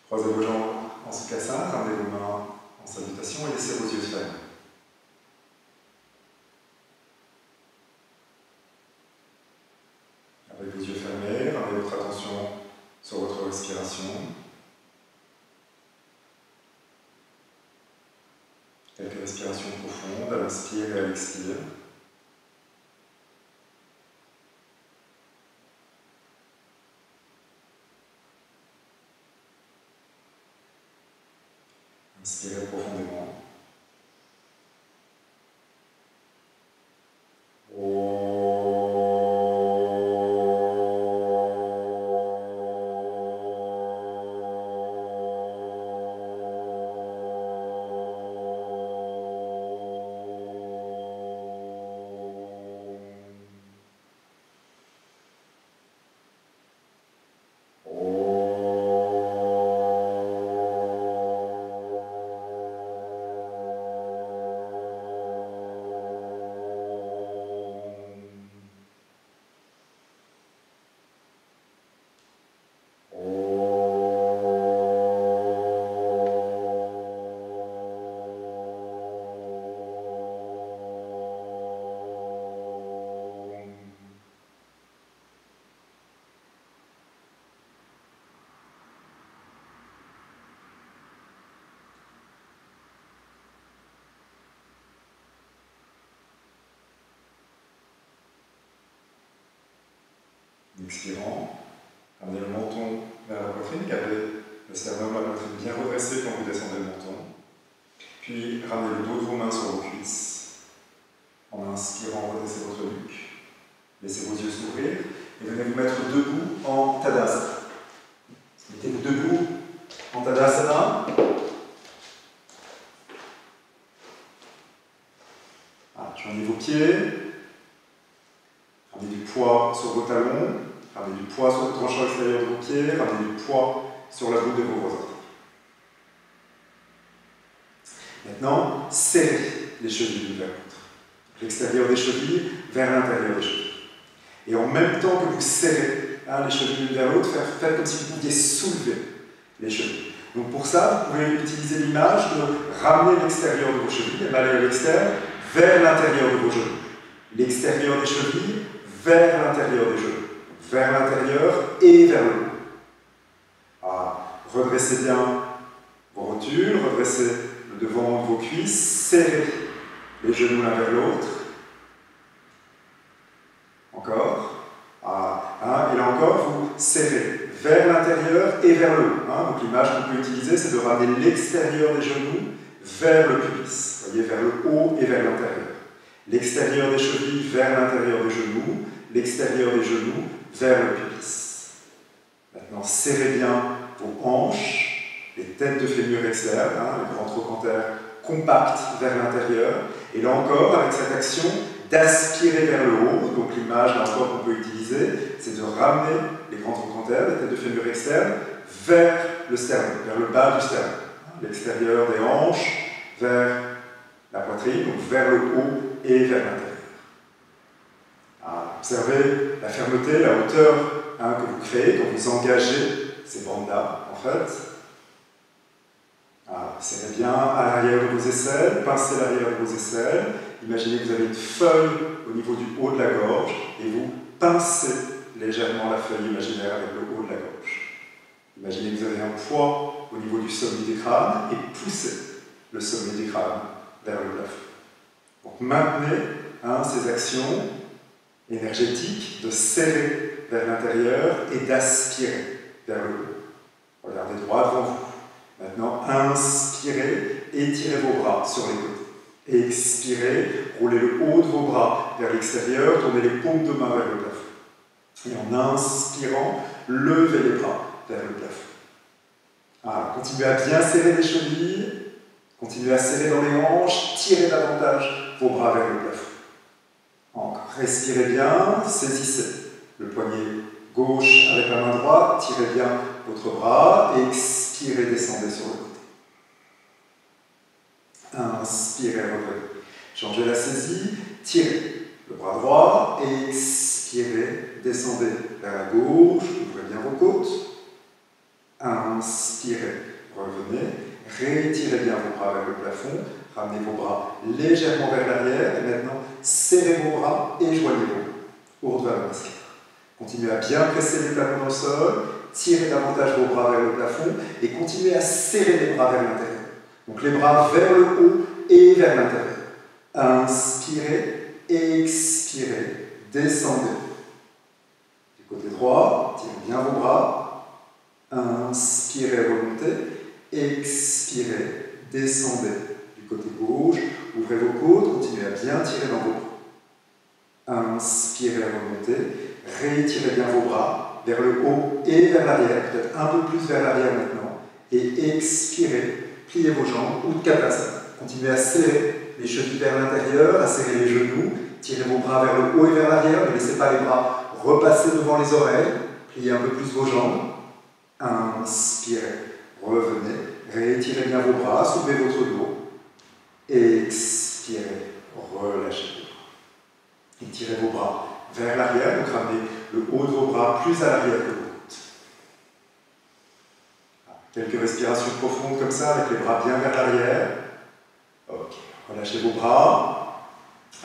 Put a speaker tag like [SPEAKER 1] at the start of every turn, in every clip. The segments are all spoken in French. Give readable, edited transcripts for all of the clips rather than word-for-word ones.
[SPEAKER 1] Croisez vos jambes en sukhasana, ramenez vos mains en salutation et laissez vos yeux fermés. Avec vos yeux fermés, ramenez votre attention sur votre respiration. Quelques respirations profondes à l'inspire et à l'expire. Inspirez profondément. Expirant, ramenez le menton vers la poitrine, gardez le sternum, la poitrine bien redressée quand vous descendez le menton. Puis ramenez le dos de vos mains sur vos cuisses. En inspirant, redressez votre nuque. Laissez vos yeux s'ouvrir et venez vous mettre debout en Tadasana. Mettez-vous debout en Tadasana. Joignez vos pieds. Ramenez du poids sur vos talons. Ramenez du poids sur le tranchant extérieur de vos pieds, ramenez du poids sur la bout de vos orteils. Maintenant, serrez les chevilles l'une vers l'autre. L'extérieur des chevilles vers l'intérieur des chevilles. Et en même temps que vous serrez les chevilles l'une vers l'autre, faites comme si vous pouviez soulever les chevilles. Donc pour ça, vous pouvez utiliser l'image de ramener l'extérieur de vos chevilles, et aller à l'extérieur vers l'intérieur de vos genoux. L'extérieur des chevilles vers l'intérieur des genoux. Vers l'intérieur et vers le haut. Redressez bien vos rotules, redressez le devant de vos cuisses, serrez les genoux l'un vers l'autre. Encore. Et là encore, vous serrez vers l'intérieur et vers le haut. Donc l'image qu'on peut utiliser, c'est de ramener l'extérieur des genoux vers le pubis. Vous voyez, vers le haut et vers l'intérieur. L'extérieur des chevilles vers l'intérieur des genoux, l'extérieur des genoux vers le pubis. Maintenant, serrez bien vos hanches, les têtes de fémur externes, les grands trochantères compacts vers l'intérieur. Et là encore, avec cette action d'aspirer vers le haut, donc l'image là encore qu'on peut utiliser, c'est de ramener les grands trochantères, les têtes de fémur externes, vers le sternum, vers le bas du sternum. L'extérieur des hanches vers la poitrine, donc vers le haut et vers l'intérieur. Observez la fermeté, la hauteur que vous créez quand vous engagez ces bandes-là, en fait. Serrez bien à l'arrière de vos aisselles, pincez l'arrière de vos aisselles. Imaginez que vous avez une feuille au niveau du haut de la gorge et vous pincez légèrement la feuille imaginaire avec le haut de la gorge. Imaginez que vous avez un poids au niveau du sommet du crâne et poussez le sommet du crâne vers le plafond. Donc maintenez ces actions énergétiques de serrer vers l'intérieur et d'aspirer vers le haut. Regardez droit devant vous. Maintenant, inspirez, étirez vos bras sur les côtés. Expirez, roulez le haut de vos bras vers l'extérieur, tournez les paumes de main vers le plafond. Et en inspirant, levez les bras vers le plafond. Continuez à bien serrer les chevilles, continuez à serrer dans les hanches, tirez davantage vos bras vers le plafond. Encore, respirez bien, saisissez le poignet gauche avec la main droite, tirez bien votre bras, expirez, descendez sur le côté. Inspirez, revenez. Changez la saisie, tirez le bras droit, expirez, descendez vers la gauche, ouvrez bien vos côtes. Inspirez, revenez, réétirez bien vos bras vers le plafond, ramenez vos bras légèrement vers l'arrière, et maintenant serrez vos bras et joignez-vous. Urdhva-Namaskar. Continuez à bien presser les talons dans le sol, tirez davantage vos bras vers le plafond et continuez à serrer les bras vers l'intérieur. Donc les bras vers le haut et vers l'intérieur. Inspirez, expirez, descendez. Du côté droit, tirez bien vos bras. Inspirez, remontez. Expirez, descendez. Du côté gauche, ouvrez vos côtes, continuez à bien tirer dans vos bras. Inspirez, remontez. Réétirez bien vos bras vers le haut et vers l'arrière, peut-être un peu plus vers l'arrière maintenant. Et expirez, pliez vos jambes, Utkatasana. Continuez à serrer les chevilles vers l'intérieur, à serrer les genoux, tirez vos bras vers le haut et vers l'arrière, ne laissez pas les bras repasser devant les oreilles, pliez un peu plus vos jambes. Inspirez, revenez, réétirez bien vos bras, soulevez votre dos. Expirez, relâchez vos bras. Étirez vos bras vers l'arrière, donc ramenez le haut de vos bras plus à l'arrière que vos côtes. Quelques respirations profondes comme ça, avec les bras bien vers l'arrière. Ok, relâchez vos bras.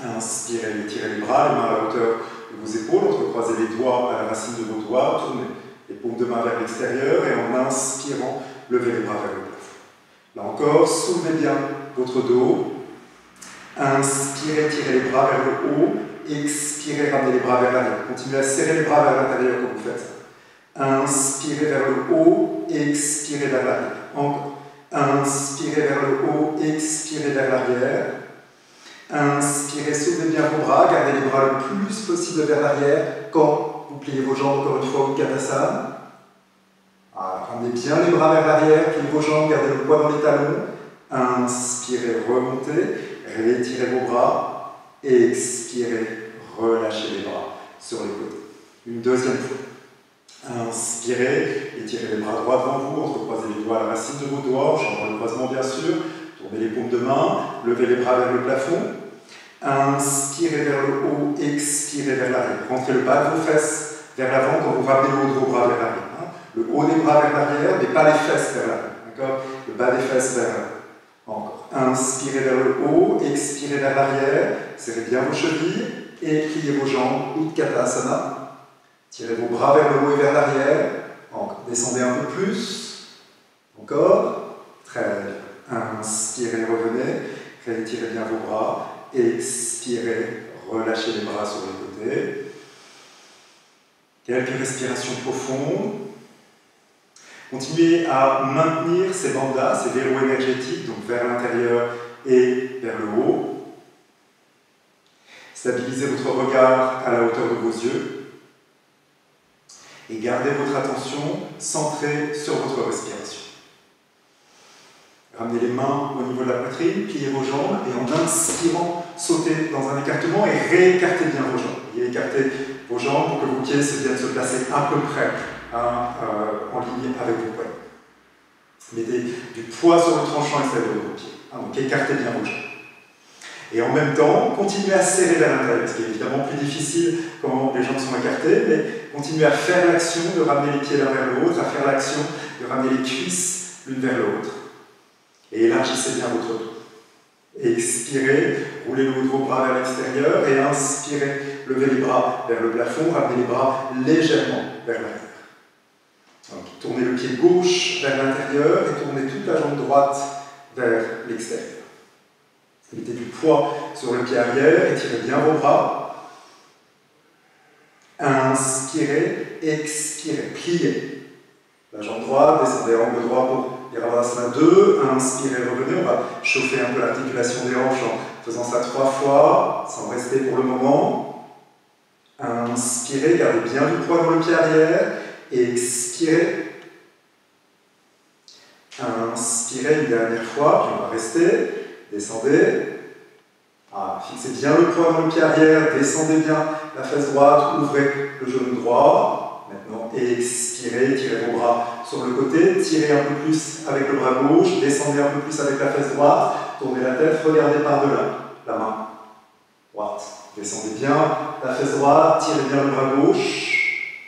[SPEAKER 1] Inspirez, étirez les bras, les mains à la hauteur de vos épaules, entrecroisez les doigts à la racine de vos doigts, tournez les paumes de main vers l'extérieur et en inspirant, levez les bras vers le plafond. Là encore, soulevez bien votre dos. Inspirez, tirez les bras vers le haut. Expirez, ramenez les bras vers l'arrière. Continuez à serrer les bras vers l'intérieur comme vous faites ça. Inspirez vers le haut, expirez vers l'arrière. Encore. Inspirez vers le haut, expirez vers l'arrière. Inspirez, soulevez bien vos bras, gardez les bras le plus possible vers l'arrière quand vous pliez vos jambes encore une fois au Utkatasana. Ramenez bien les bras vers l'arrière, pliez vos jambes, gardez le poids dans les talons. Inspirez, remontez, réétirez vos bras. Expirez, relâchez les bras sur les côtés. Une deuxième fois. Inspirez, étirez les bras droits devant vous, entrecroisez les doigts à la racine de vos doigts, chambre le croisement bien sûr, tournez les paumes de main, levez les bras vers le plafond. Inspirez vers le haut, expirez vers l'arrière. Rentrez le bas de vos fesses vers l'avant quand vous ramenez le haut de vos bras vers l'arrière. Le haut des bras vers l'arrière, mais pas les fesses vers l'arrière. D'accord ? Le bas des fesses vers l'arrière. Encore. Inspirez vers le haut, expirez vers l'arrière, serrez bien vos chevilles et pliez vos jambes, Utkatasana. Tirez vos bras vers le haut et vers l'arrière. Encore. Descendez un peu plus. Encore. Très bien. Inspirez, revenez. Rétirez bien vos bras. Expirez, relâchez les bras sur les côtés. Quelques respirations profondes. Continuez à maintenir ces bandas, ces verrous énergétiques, donc vers l'intérieur et vers le haut. Stabilisez votre regard à la hauteur de vos yeux. Et gardez votre attention centrée sur votre respiration. Ramenez les mains au niveau de la poitrine, pliez vos jambes et en inspirant, sautez dans un écartement et réécartez bien vos jambes. Et écartez vos jambes pour que vos pieds viennent se placer à peu près en ligne avec vos poignets. Mettez du poids sur le tranchant extérieur de vos pieds. Donc écartez bien vos jambes. Et en même temps, continuez à serrer vers l'intérieur, ce qui est évidemment plus difficile quand les jambes sont écartées, mais continuez à faire l'action de ramener les pieds l'un vers l'autre, à faire l'action de ramener les cuisses l'une vers l'autre. Et élargissez bien votre dos. Expirez, roulez le haut de vos bras vers l'extérieur et inspirez, levez les bras vers le plafond, ramenez les bras légèrement vers l'arrière. Donc, tournez le pied gauche vers l'intérieur et tournez toute la jambe droite vers l'extérieur. Mettez du poids sur le pied arrière, étirez bien vos bras. Inspirez, expirez, pliez. La jambe droite, descendez angle droit pour Virabhadrasana 2. Inspirez, revenez. On va chauffer un peu l'articulation des hanches en faisant ça 3 fois, sans rester pour le moment. Inspirez, gardez bien du poids dans le pied arrière. Expirez. Inspirez une dernière fois, puis on va rester. Descendez. Fixez bien le poids dans le pied arrière, descendez bien la fesse droite, ouvrez le genou droit. Maintenant, expirez, tirez vos bras sur le côté, tirez un peu plus avec le bras gauche, descendez un peu plus avec la fesse droite, tournez la tête, regardez par-delà la main droite. Descendez bien la fesse droite, tirez bien le bras gauche.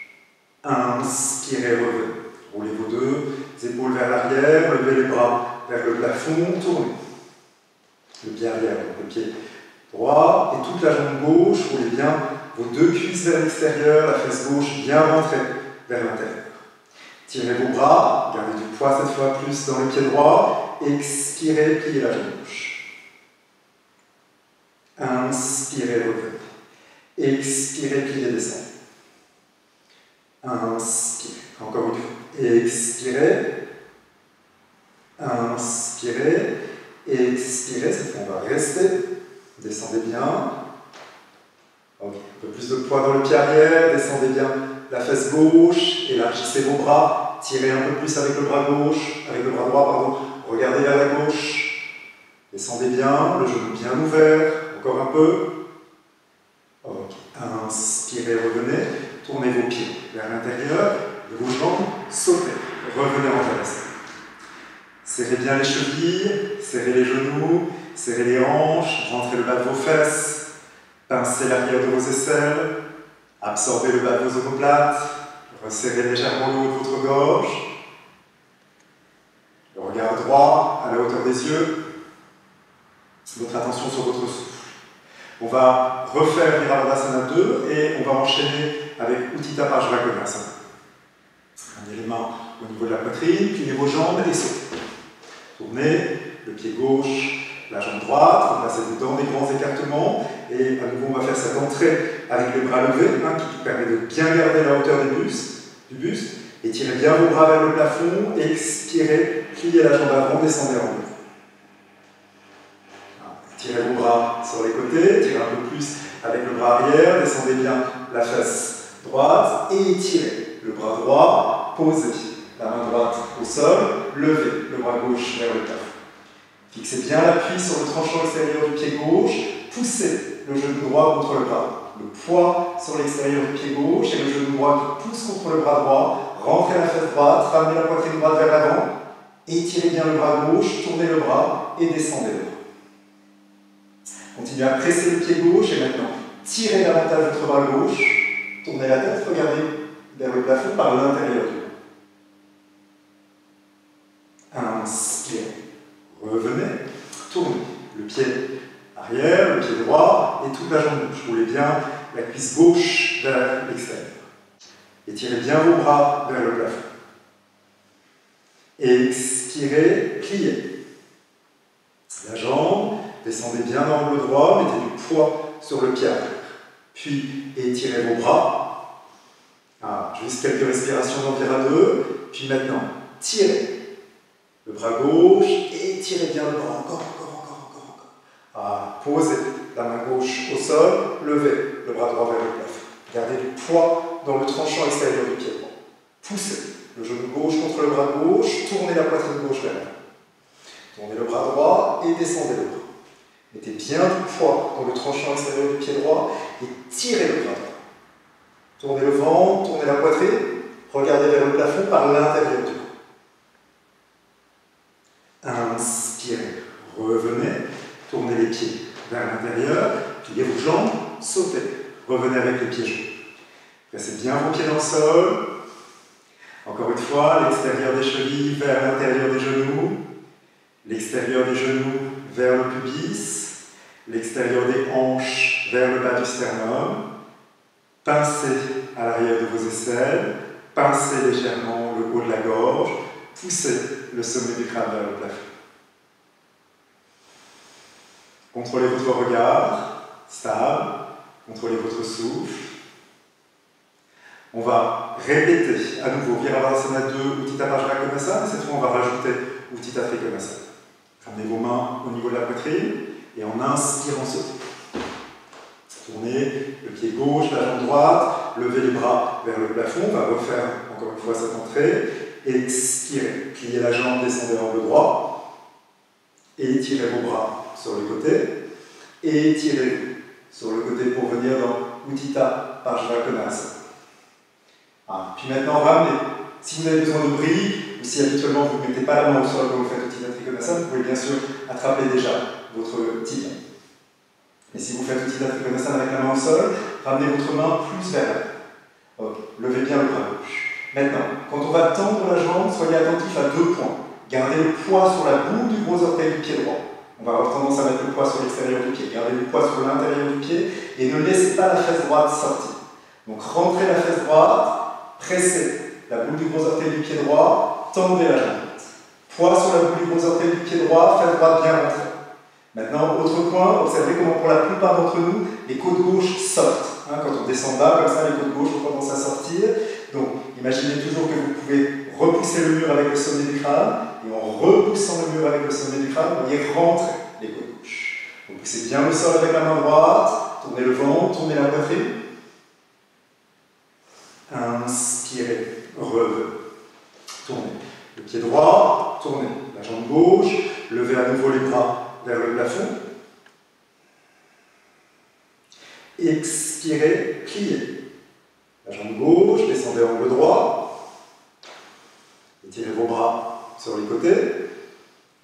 [SPEAKER 1] Inspirez, revenez. Roulez vos deux épaules vers l'arrière, levez les bras vers le plafond, tournez. Le pied arrière, donc le pied droit, et toute la jambe gauche, roulez bien vos deux cuisses vers l'extérieur, la fesse gauche bien rentrée vers l'intérieur. Tirez vos bras, gardez du poids cette fois plus dans le pied droit, expirez, pliez la jambe gauche. Inspirez, revenez. Expirez, pliez, descendez. Inspirez, encore une fois. Expirez. Inspirez. Expirez, cette fois on va rester. Descendez bien. Okay. Un peu plus de poids dans le pied arrière, descendez bien la fesse gauche, élargissez vos bras, tirez un peu plus avec le bras gauche, avec le bras droit, pardon, regardez vers la gauche, descendez bien, le genou bien ouvert, encore un peu. Okay. Inspirez, revenez, tournez vos pieds vers l'intérieur, vos jambes, sautez, revenez en traversée. Serrez bien les chevilles, serrez les genoux, serrez les hanches, rentrez le bas de vos fesses. Pincez l'arrière de vos aisselles, absorbez le bas de vos omoplates, resserrez légèrement le haut de votre gorge. Le regard droit à la hauteur des yeux, votre attention sur votre souffle. On va refaire Virabhadrasana 2 et on va enchaîner avec Utthita Parsvakonasana. Prenez les mains au niveau de la poitrine, pliez vos jambes et sautez. Tournez le pied gauche, la jambe droite, placez-vous dans des grands écartements et à nouveau on va faire cette entrée avec les bras levés qui permet de bien garder la hauteur du buste et tirez bien vos bras vers le plafond, expirez, pliez la jambe avant, descendez en haut. Tirez vos bras sur les côtés, tirez un peu plus avec le bras arrière, descendez bien la fesse droite et étirez le bras droit, posez la main droite au sol, levez le bras gauche vers le plafond. Fixez bien l'appui sur le tranchant extérieur du pied gauche, poussez le genou droit contre le bras. Le poids sur l'extérieur du pied gauche et le genou droit qui pousse contre le bras droit. Rentrez la fesse droite, ramenez la poitrine droite vers l'avant, étirez bien le bras gauche, tournez le bras et descendez le bras. Continuez à presser le pied gauche et maintenant tirez davantage votre bras gauche, tournez la tête, regardez vers le plafond par l'intérieur du bras. Inspirez. Revenez, tournez le pied arrière, le pied droit et toute la jambe gauche. Roulez bien la cuisse gauche vers l'extérieur. Étirez bien vos bras vers le plafond. Expirez, pliez. La jambe, descendez bien dans le droit, mettez du poids sur le pied arrière. Puis étirez vos bras. Juste quelques respirations d'Envira 2. Puis maintenant, tirez le bras gauche et tirez bien le bras encore. Posez la main gauche au sol, levez le bras droit vers le plafond. Gardez du poids dans le tranchant extérieur du pied droit. Poussez le genou gauche contre le bras gauche, tournez la poitrine gauche vers l'avant. Tournez le bras droit et descendez le bras. Mettez bien du poids dans le tranchant extérieur du pied droit et tirez le bras droit. Tournez le ventre, tournez la poitrine, regardez vers le plafond par l'intérieur du bras. Inspirez, revenez, tournez les pieds vers l'intérieur, pliez vos jambes, sautez, revenez avec les pieds joints. Pressez bien vos pieds dans le sol. Encore une fois, l'extérieur des chevilles vers l'intérieur des genoux, l'extérieur des genoux vers le pubis, l'extérieur des hanches vers le bas du sternum. Pincez à l'arrière de vos aisselles, pincez légèrement le haut de la gorge, poussez le sommet du crâne vers le plafond. Contrôlez votre regard, stable, contrôlez votre souffle. On va répéter à nouveau Virabhadrasana 2, Utthita Parsvakonasana, et cette fois on va rajouter Utthita Trikonasana. Ramenez vos mains au niveau de la poitrine et en inspirant sautez. Tournez le pied gauche, la jambe droite, levez les bras vers le plafond, on va refaire encore une fois cette entrée. Expirez, pliez la jambe, descendez en le droit, et étirez vos bras sur le côté, et étirez-vous sur le côté pour venir dans Utthita Parsvakonasana. Puis maintenant, ramenez. Si vous avez besoin de briques, ou si habituellement vous ne mettez pas la main au sol quand vous faites Utthita Trikonasana, vous pouvez bien sûr attraper déjà votre tibia. Et si vous faites Utthita Trikonasana avec la main au sol, ramenez votre main plus vers l'avant. Levez bien le bras gauche. Maintenant, quand on va tendre la jambe, soyez attentif à 2 points. Gardez le poids sur la boule du gros orteil du pied droit. On va avoir tendance à mettre le poids sur l'extérieur du pied. Gardez le poids sur l'intérieur du pied et ne laissez pas la fesse droite sortir. Donc rentrez la fesse droite, pressez la boule du gros orteil du pied droit, tendez la jambe droite. Poids sur la boule du gros orteil du pied droit, fesse droite bien rentrée. Maintenant, autre point, observez comment pour la plupart d'entre nous, les côtes gauches sortent. Quand on descend bas, comme ça, les côtes gauches ont tendance à sortir. Donc, imaginez toujours que vous pouvez repousser le mur avec le sommet du crâne, et en repoussant le mur avec le sommet du crâne, vous voyez rentrer les côtes gauches. Vous poussez bien le sol avec la main droite, tournez le ventre, tournez la poitrine. Inspirez, relevez, tournez. Le pied droit, tournez. La jambe gauche, levez à nouveau les bras vers le plafond. Expirez, pliez. La jambe gauche, descendez angle droit. Étirez vos bras sur les côtés.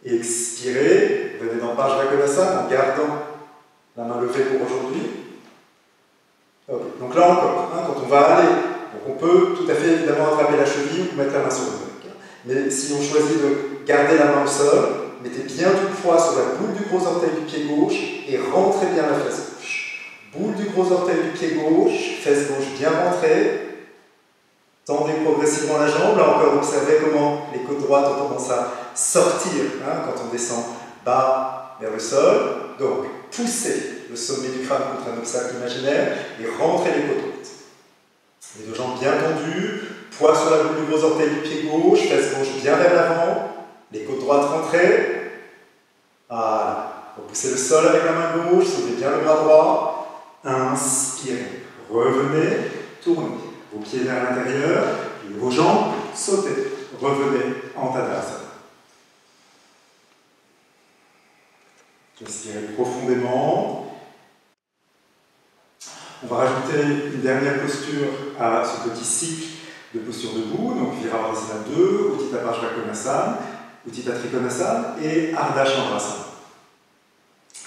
[SPEAKER 1] Expirez, venez dans Parsvakonasana en gardant la main levée pour aujourd'hui. Okay. Donc là encore, quand on va aller, donc on peut tout à fait évidemment attraper la cheville ou mettre la main sur le bec. Mais si on choisit de garder la main au sol, mettez bien du poids sur la boule du gros orteil du pied gauche et rentrez bien la fesse gauche. Boule du gros orteil du pied gauche, fesse gauche bien rentrée. Tendez progressivement la jambe. Là encore, observez comment les côtes droites ont tendance à sortir quand on descend bas vers le sol. Donc, poussez le sommet du crâne contre un obstacle imaginaire et rentrez les côtes droites. Les 2 jambes bien tendues, poids sur la boule du gros orteil du pied gauche, fesse gauche bien vers l'avant. Les côtes droites rentrées. Voilà. Repoussez le sol avec la main gauche, soulevez bien le bras droit. Inspirez. Revenez, tournez. Vos pieds vers l'intérieur, et vos jambes, sautez. Revenez en Tadasana. Respirez profondément. On va rajouter une dernière posture à ce petit cycle de posture debout. Donc Virabhadrasana 2, Utthita Parsvakonasana, Utthita Trikonasana et Ardha Chandrasana.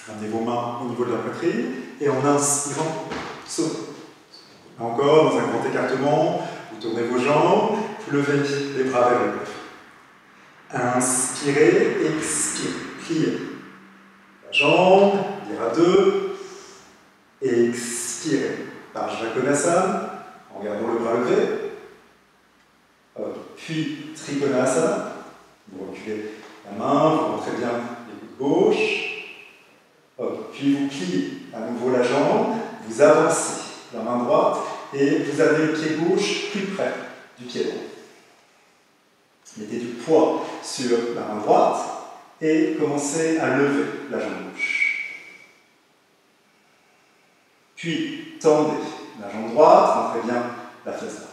[SPEAKER 1] Ramenez vos mains au niveau de la poitrine et en inspirant, sautez. Encore, dans un grand écartement, vous tournez vos jambes, vous levez les bras vers le plafond. Inspirez, expirez, pliez. La jambe, dire à 2. Expirez. Parsvakonasana, en gardant le bras levé. Puis Trikonasana. Vous reculez la main, vous rentrez bien les coudes gauche. Puis vous pliez à nouveau la jambe, vous avancez la main droite et vous avez le pied gauche plus près du pied droit. Mettez du poids sur la main droite et commencez à lever la jambe gauche. Puis tendez la jambe droite, rentrez bien la fesse droite.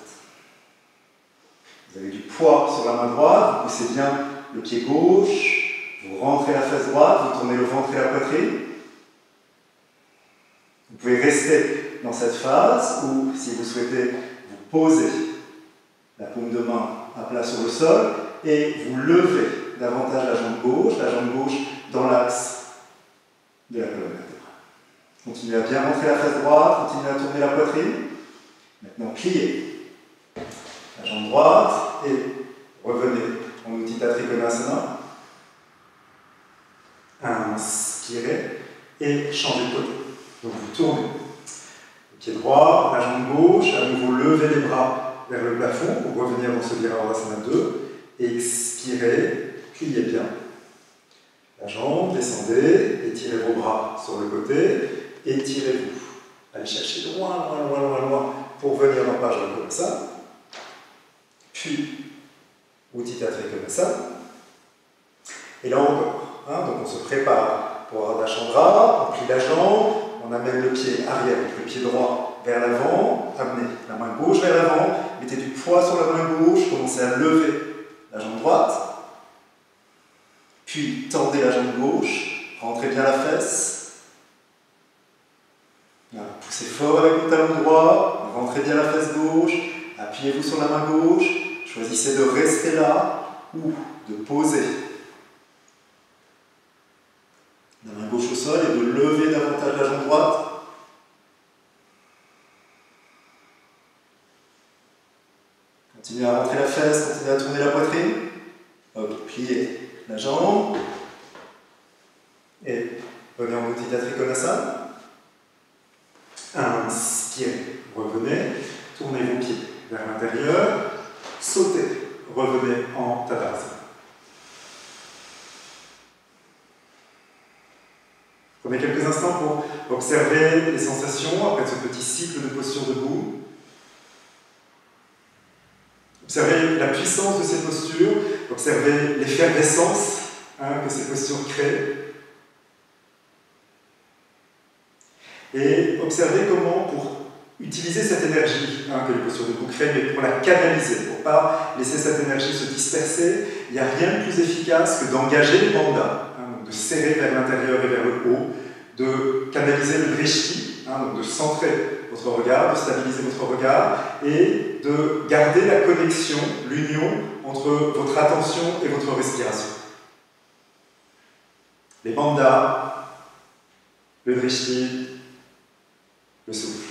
[SPEAKER 1] Vous avez du poids sur la main droite, vous poussez bien le pied gauche, vous rentrez la fesse droite, vous tournez le ventre et la poitrine. Vous pouvez rester dans cette phase où, si vous souhaitez, vous posez la paume de main à plat sur le sol et vous levez davantage la jambe gauche dans l'axe de la colonne vertébrale. Continuez à bien rentrer la face droite, continuez à tourner la poitrine. Maintenant, pliez la jambe droite et revenez en Utthita Trikonasana. Inspirez et changez de côté. Donc vous tournez le pied droit, la jambe gauche, à nouveau levez les bras vers le plafond pour revenir dans ce Virabhadrasana 2. Expirez, pliez bien la jambe, descendez, étirez vos bras sur le côté, étirez-vous. Allez chercher loin pour venir dans Parsvakonasana. Puis Utthita Trikonasana. Et là encore, donc on se prépare pour Ardha Chandra, on plie la jambe, on amène le pied arrière, donc le pied droit vers l'avant, amenez la main gauche vers l'avant, mettez du poids sur la main gauche, commencez à lever la jambe droite, puis tendez la jambe gauche, rentrez bien la fesse, voilà, poussez fort avec le talon droit, rentrez bien la fesse gauche, appuyez-vous sur la main gauche, choisissez de rester là ou de poser la main gauche au sol et de lever davantage la jambe droite.
[SPEAKER 2] Continuez à rentrer la fesse, continuez à tourner la poitrine. Ok, pliez la jambe. Et revenez en Utthita Trikonasana. Inspirez, revenez, tournez vos pieds vers l'intérieur, sautez, revenez en Tadasana. Prenez quelques instants pour observer les sensations après ce petit cycle de posture debout. Observez la puissance de ces postures, observez l'effervescence que ces postures créent. Et observez comment, pour utiliser cette énergie que les postures debout créent, mais pour la canaliser, pour ne pas laisser cette énergie se disperser, il n'y a rien de plus efficace que d'engager les bandhas, donc de serrer vers l'intérieur et vers le haut, de canaliser le drishti, donc de centrer votre regard, de stabiliser votre regard, et de garder la connexion, l'union entre votre attention et votre respiration. Les bandhas, le drishti, le souffle.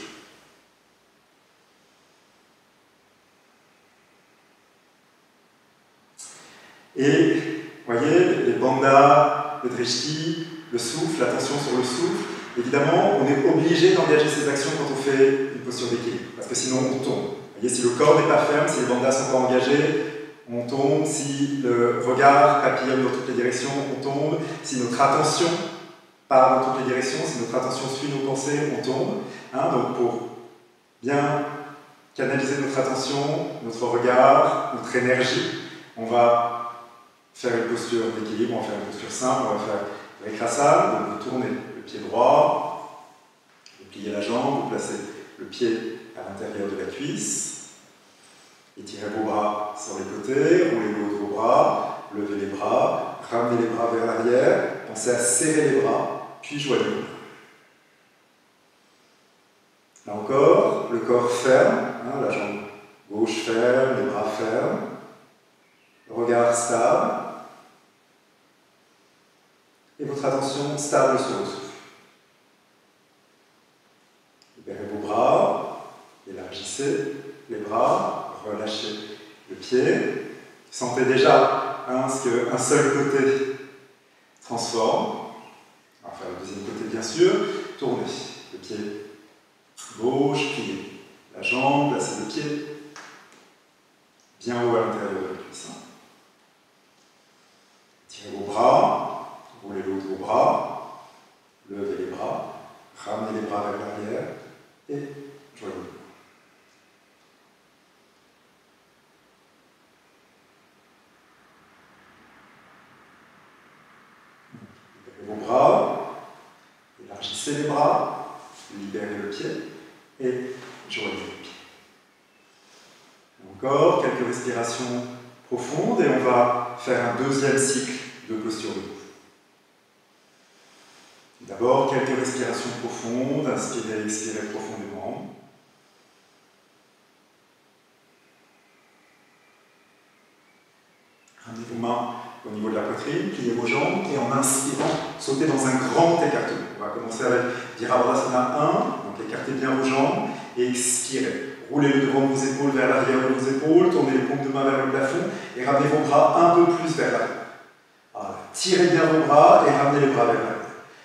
[SPEAKER 2] Et, vous voyez, les bandhas, le drishti, le souffle, l'attention sur le souffle, évidemment, on est obligé d'engager ces actions quand on fait une posture d'équilibre, parce que sinon on tombe. Vous voyez, si le corps n'est pas ferme, si les bandhas ne sont pas engagés, on tombe. Si le regard papillonne dans toutes les directions, on tombe. Si notre attention part dans toutes les directions, si notre attention suit nos pensées, on tombe. Donc pour bien canaliser notre attention, notre regard, notre énergie, on va faire une posture d'équilibre, on va faire une posture simple, on va faire Vriksasana, donc vous tournez le pied droit, vous pliez la jambe, vous placez le pied à l'intérieur de la cuisse, étirez vos bras sur les côtés, roulez le haut de vos bras, levez les bras, ramenez les bras vers l'arrière, pensez à serrer les bras, puis joignez-vous. Là encore, le corps ferme, la jambe gauche ferme, les bras fermes, le regard stable, et votre attention stable sur le souffle. Libérez vos bras, élargissez les bras, relâchez le pied. Sentez déjà ce qu'un seul côté transforme. On va faire le deuxième côté bien sûr. Tournez le pied gauche, pliez la jambe, placez le pied bien haut à l'intérieur de la cuisse. Tirez vos bras, roulez le haut de vos bras, levez les bras, ramenez les bras vers l'arrière et joignez-vous. Libérez vos bras, élargissez les bras, libérez le pied et joignez le pied. Encore quelques respirations profondes et on va faire un deuxième cycle de posture debout. D'abord, quelques respirations profondes, inspirez, expirez profondément. Ramenez vos mains au niveau de la poitrine, pliez vos jambes et en inspirant, sautez dans un grand écartement. On va commencer avec Virabhadrasana 1, donc écartez bien vos jambes et expirez. Roulez le devant de vos épaules vers l'arrière de vos épaules, tournez les paumes de main vers le plafond et ramenez vos bras un peu plus vers l'arrière. Voilà. Tirez bien vos bras et ramenez les bras vers l'arrière.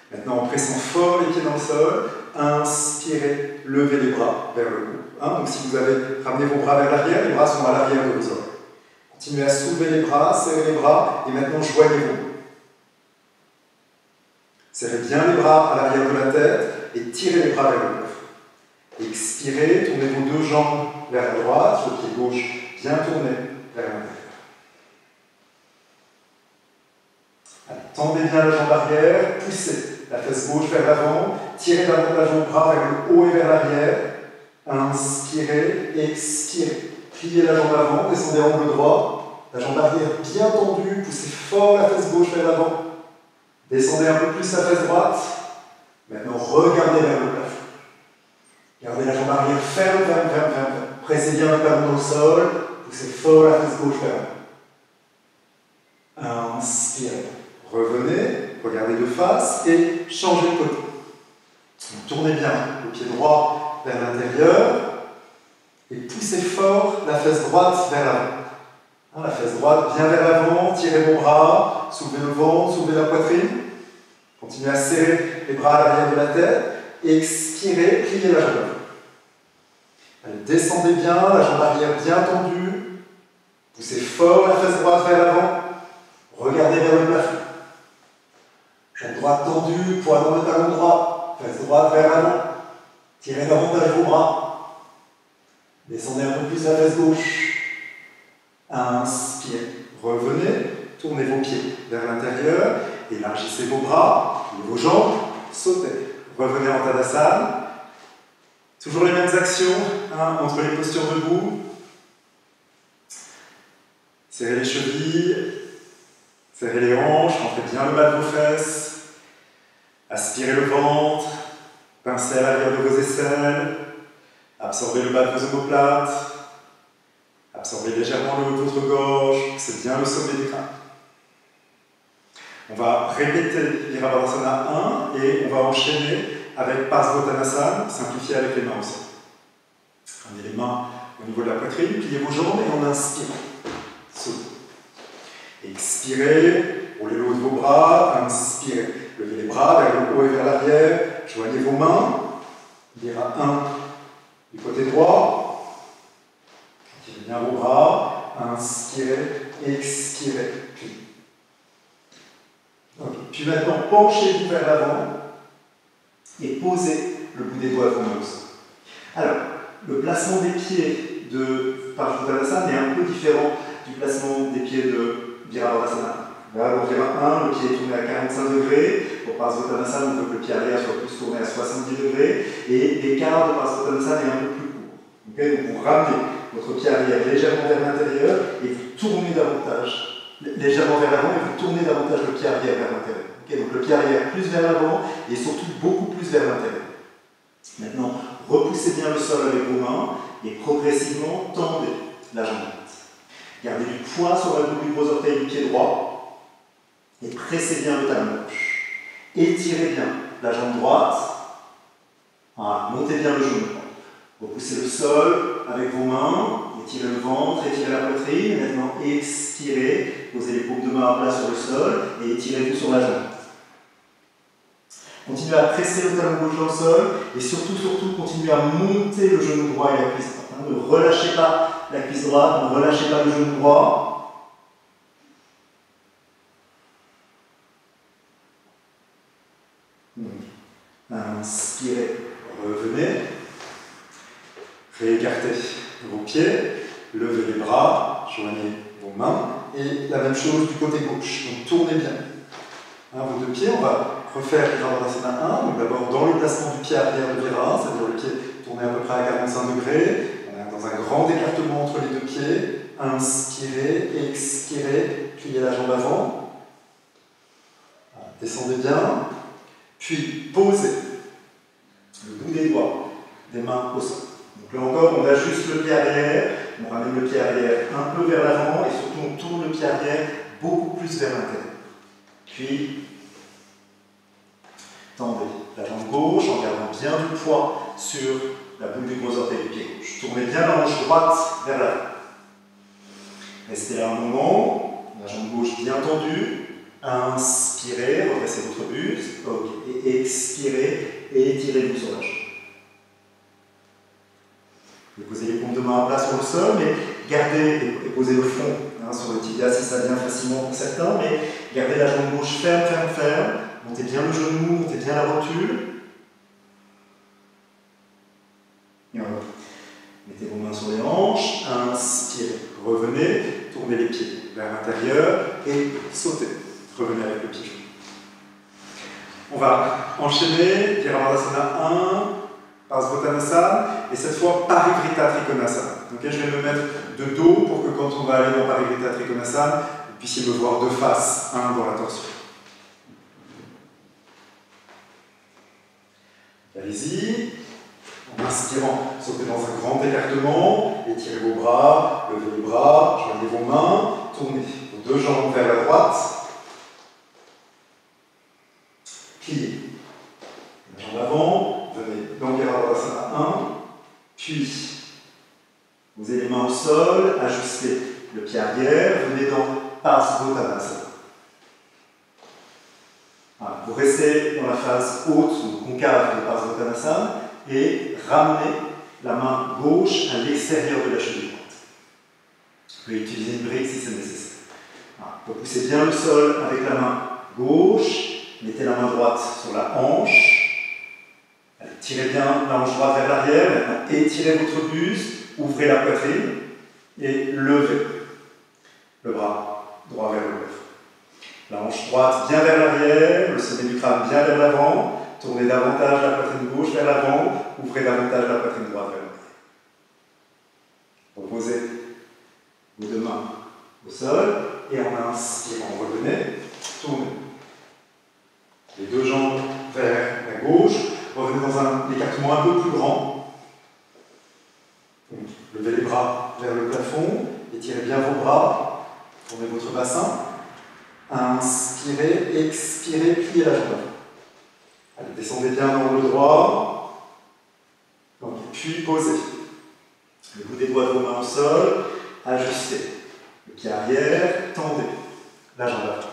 [SPEAKER 2] Maintenant, en pressant fort les pieds dans le sol, inspirez, levez les bras vers le haut. Donc si vous avez ramené vos bras vers l'arrière, les bras sont à l'arrière de vos oreilles. Continuez à soulever les bras, serrez les bras et maintenant joignez-vous. Serrez bien les bras à l'arrière de la tête et tirez les bras vers le plafond. Expirez, tournez vos deux jambes vers la droite, le pied gauche bien tourné vers l'intérieur. Tendez bien la jambe arrière, poussez la fesse gauche vers l'avant, tirez davantage vos bras vers le haut et vers l'arrière. Inspirez, expirez. Pliez la jambe avant, descendez en angle droit, la jambe arrière bien tendue, poussez fort la fesse gauche vers l'avant. Descendez un peu plus la fesse droite. Maintenant, regardez vers le plafond. Gardez la jambe arrière ferme, ferme, ferme, ferme. Pressez bien le talon au sol, poussez fort la fesse gauche vers l'avant. Inspirez. Revenez, regardez de face et changez de côté. Tournez bien le pied droit vers l'intérieur et poussez poussez fort la fesse droite vers l'avant. Hein, la fesse droite bien vers l'avant, tirez vos bras, soulevez le ventre, soulevez la poitrine. Continuez à serrer les bras à l'arrière de la tête. Expirez, pliez la jambe avant. Allez, descendez bien, la jambe arrière bien tendue. Poussez fort la fesse droite vers l'avant. Regardez vers le plafond. Jambe droite tendue, poids dans le talon droit. Fesse droite vers l'avant. Tirez davantage vos bras. Descendez un peu plus la fesse gauche. Inspirez. Revenez. Tournez vos pieds vers l'intérieur. Élargissez vos bras. Pliez vos jambes. Sautez. Revenez en Tadasana. Toujours les mêmes actions hein, entre les postures debout. Serrez les chevilles. Serrez les hanches. Rentrez bien le bas de vos fesses. Aspirez le ventre. Pincez à l'arrière de vos aisselles. Absorbez le bas de vos omoplates. Absorbez légèrement le haut de votre gorge. C'est bien le sommet du crâne. On va répéter Virabhadrasana 1 et on va enchaîner avec Parsvottanasana, simplifié avec les mains aussi. Prenez les mains au niveau de la poitrine, pliez vos jambes et on inspire. Sautez. Expirez, roulez le haut de vos bras, inspirez. Levez les bras vers le haut et vers l'arrière, joignez vos mains. Vira 1 du côté droit. Tirez bien vos bras, inspirez, expirez, puis. Okay. Puis maintenant, penchez-vous vers l'avant et posez le bout des doigts de vos mains au sol. Alors, le placement des pieds de Parsvottanasana est un peu différent du placement des pieds de Virabhadrasana. Là, on verra 1, le pied est tourné à 45 degrés. Pour Parsvottanasana, on veut que le pied arrière soit plus tourné à 70 degrés. Et l'écart de Parsvottanasana est un peu plus court. Okay, donc vous ramenez votre pied arrière légèrement vers l'intérieur et vous tournez davantage. Légèrement vers l'avant et vous tournez davantage le pied arrière vers l'intérieur. Okay, donc le pied arrière plus vers l'avant et surtout beaucoup plus vers l'intérieur. Maintenant, repoussez bien le sol avec vos mains et progressivement tendez la jambe droite. Gardez du poids sur la boucle du gros orteil du pied droit et pressez bien le talon gauche. Étirez bien la jambe droite. Voilà, montez bien le genou. Repoussez le sol avec vos mains. Étirez le ventre, étirez la poitrine, et maintenant expirez, posez les paumes de main à plat sur le sol et étirez-vous sur la jambe. Continuez à presser le talon gauche dans le sol et surtout, continuez à monter le genou droit et la cuisse droite. Ne relâchez pas la cuisse droite, ne relâchez pas le genou droit. Inspirez, revenez, réécartez vos pieds, levez les bras, joignez vos mains, et la même chose du côté gauche. Donc tournez bien. Hein, vos deux pieds, on va refaire Virabhadrasana 1, donc d'abord dans le placement du pied arrière de Vira, c'est-à-dire le pied tourné à peu près à 45 degrés, on est dans un grand écartement entre les deux pieds, inspirez, expirez, pliez la jambe avant, descendez bien, puis posez le bout des doigts, des mains au sol. Donc là encore, on ajuste le pied arrière, on ramène le pied arrière un peu vers l'avant et surtout on tourne le pied arrière beaucoup plus vers l'intérieur. Puis, tendez la jambe gauche en gardant bien du poids sur la boule du gros orteil du pied gauche. Tournez bien la hanche droite vers l'avant. Restez là un moment, la jambe gauche bien tendue. Inspirez, redressez votre buste. Okay. Et expirez et étirez-vous sur la jambe. Vous posez les paumes de main à plat sur le sol, mais gardez et posez le front hein, sur le tibia si ça vient facilement pour certains, mais gardez la jambe gauche ferme, ferme, ferme. Montez bien le genou, montez bien la rotule. Et voilà. Mettez vos mains sur les hanches, inspirez, revenez, tournez les pieds vers l'intérieur et sautez. Revenez avec le pied. On va enchaîner Virabhadrasana 1, Parsvottanasana, et cette fois Parivrtta Trikonasana. Okay, je vais me mettre de dos pour que quand on va aller dans Parivrtta Trikonasana, vous puissiez me voir de face, dans la torsion. Allez-y, en inspirant, sautez dans un grand écartement, étirez vos bras, levez les bras, joignez vos mains, tournez vos deux jambes vers la droite, pliez la jambe avant, venez dans Virabhadrasana 1, puis Posez les mains au sol, ajustez le pied arrière, venez dans Parsvottanasana. Voilà. Vous restez dans la phase haute ou concave de Parsvottanasana et ramenez la main gauche à l'extérieur de la cheville droite. Vous pouvez utiliser une brique si c'est nécessaire. Voilà. Repoussez bien le sol avec la main gauche, mettez la main droite sur la hanche. Allez, tirez bien la hanche droite vers l'arrière, maintenant étirez votre buste, ouvrez la poitrine et levez le bras droit vers le plafond. La hanche droite bien vers l'arrière, le sommet du crâne bien vers l'avant, tournez davantage la poitrine gauche vers l'avant, ouvrez davantage la poitrine droite vers l'arrière. Reposez vos deux mains au sol et en inspirant, revenez, tournez. Les deux jambes vers la gauche, revenez dans un écartement un peu plus grand. Levez les bras vers le plafond, étirez bien vos bras, tournez votre bassin. Inspirez, expirez, pliez la jambe. Allez, descendez bien dans le droit. Donc, puis posez. Le bout des doigts de vos mains au sol, ajustez. Le pied arrière, tendez la jambe avant.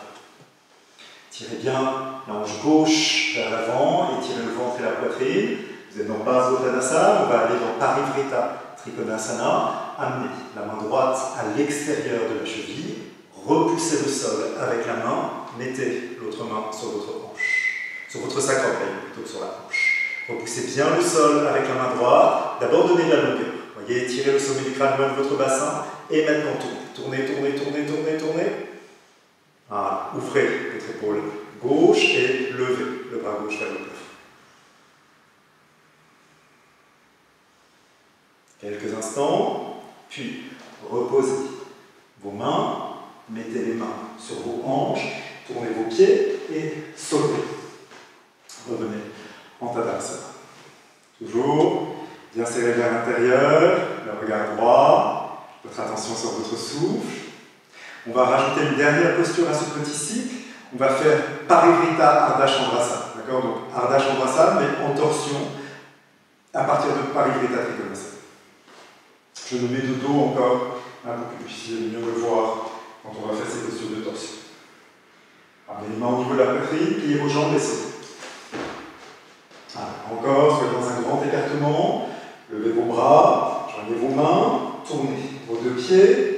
[SPEAKER 2] Tirez bien la hanche gauche vers l'avant, étirez le ventre et la poitrine. Vous êtes dans Parsvottanasana, on va aller dans Parivrtta Trikonasana. Amenez la main droite à l'extérieur de la cheville. Repoussez le sol avec la main, mettez l'autre main sur votre hanche, sur votre sacrum plutôt que sur la hanche. Repoussez bien le sol avec la main droite, d'abord donnez de la longueur. Voyez, étirez le sommet du crâne loin de votre bassin et maintenant tournez. Tournez. Voilà, ouvrez votre épaule gauche et levez le bras gauche vers le plafond. Quelques instants, puis reposez vos mains. Mettez les mains sur vos hanches, tournez vos pieds et sautez. Revenez en Tadasana. Toujours bien serré vers l'intérieur, le regard droit, votre attention sur votre souffle. On va rajouter une dernière posture à ce petit cycle. On va faire Parivrtta Ardha Chandrasana. D'accord? Donc Ardha Chandrasana, mais en torsion à partir de Parivrtta Trikonasana. Je me mets de dos encore pour que vous puissiez mieux me voir quand on va faire ces postures de torsion. Ramenez les mains au niveau de la poitrine, pliez vos jambes et sautez. Encore, soyez dans un grand écartement, levez vos bras, joignez vos mains, tournez vos deux pieds.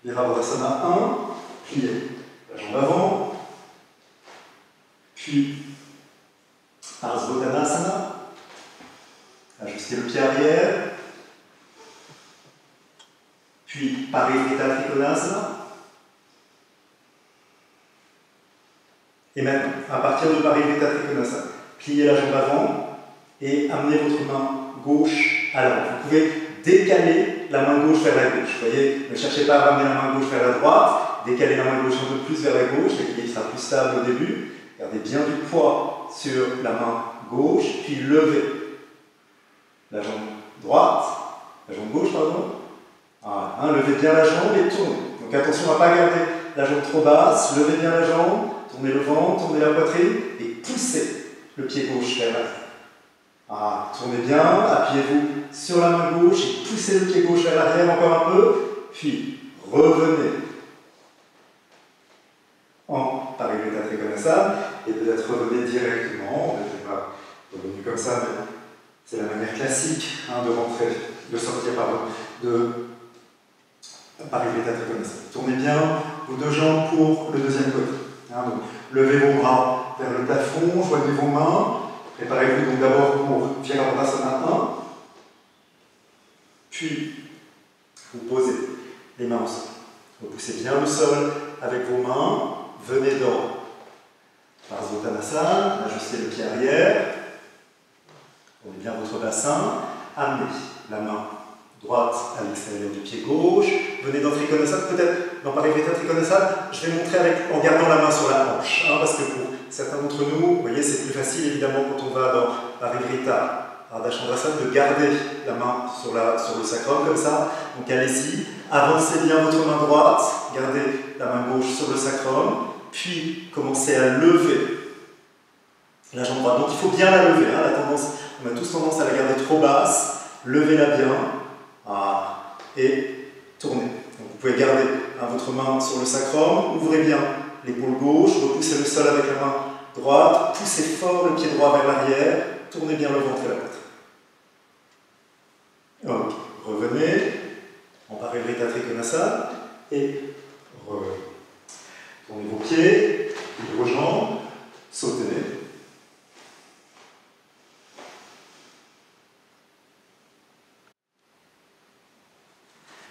[SPEAKER 2] Virabhadrasana 1, pliez la jambe avant, puis Parsvottanasana, ajustez le pied arrière. Puis Parivrtta Trikonasana. Et maintenant, à partir de Parivrtta Trikonasana, pliez la jambe avant et amenez votre main gauche à l'avant. Vous pouvez décaler la main gauche vers la gauche. Vous voyez, ne cherchez pas à ramener la main gauche vers la droite, décalez la main gauche un peu plus vers la gauche, l'équilibre sera plus stable au début. Gardez bien du poids sur la main gauche, puis levez la jambe droite, la jambe gauche, pardon. Voilà, levez bien la jambe et tournez. Donc attention à ne pas garder la jambe trop basse, levez bien la jambe, tournez le ventre, tournez la poitrine et poussez le pied gauche vers l'arrière. Voilà, tournez bien, appuyez-vous sur la main gauche et poussez le pied gauche vers l'arrière encore un peu, puis revenez en Parivrtta Trikonasana et peut-être revenez directement, on n'était pas revenu comme ça, mais c'est la manière classique de rentrer, de sortir, de Parivrtta Trikonasana. Tournez bien vos deux jambes pour le deuxième côté. Donc, levez vos bras vers le plafond, joignez vos mains. Préparez-vous donc d'abord pour Virabhadrasana 1. Puis, vous posez les mains au sol. Repoussez bien le sol avec vos mains. Venez dans Parsvottanasana, ajustez le pied arrière. Tournez bien votre bassin. Amenez la main droite à l'extérieur du pied gauche. Venez dans Trikonasana, peut-être dans Parivrtta Trikonasana, je vais montrer en gardant la main sur la hanche, parce que pour certains d'entre nous, vous voyez, c'est plus facile évidemment quand on va dans Parivrtta Ardha Chandrasana de garder la main sur le sacrum comme ça. Donc allez-y, avancez bien votre main droite, gardez la main gauche sur le sacrum, puis commencez à lever la jambe droite. Donc il faut bien la lever, on a tous tendance à la garder trop basse. levez-la bien, et tournez. Donc vous pouvez garder votre main sur le sacrum, ouvrez bien l'épaule gauche, repoussez le sol avec la main droite, poussez fort le pied droit vers l'arrière, tournez bien le ventre et la poitrine. Ok, revenez, en Parivrita Trikonasana, et revenez. Tournez vos pieds, vos jambes, sautez.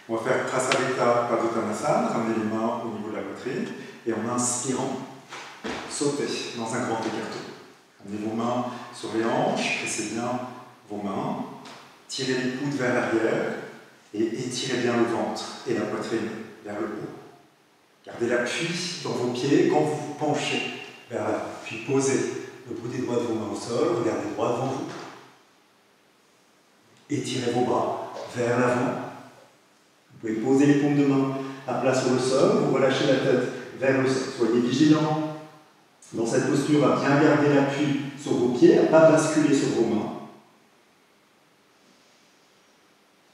[SPEAKER 2] On va faire Prasarita Padottanasana, ramener les mains au niveau de la poitrine, et en inspirant, sautez dans un grand écartement. Amenez vos mains sur les hanches, pressez bien vos mains, tirez les coudes vers l'arrière, et étirez bien le ventre et la poitrine vers le haut. Gardez l'appui dans vos pieds quand vous vous penchez vers l'avant. Puis posez le bout des doigts de vos mains au sol, regardez droit devant vous. Étirez vos bras vers l'avant. Vous pouvez poser les paumes de main à plat sur le sol, vous relâchez la tête vers le sol. Soyez vigilants dans cette posture à bien garder l'appui sur vos pieds, à ne pas basculer sur vos mains.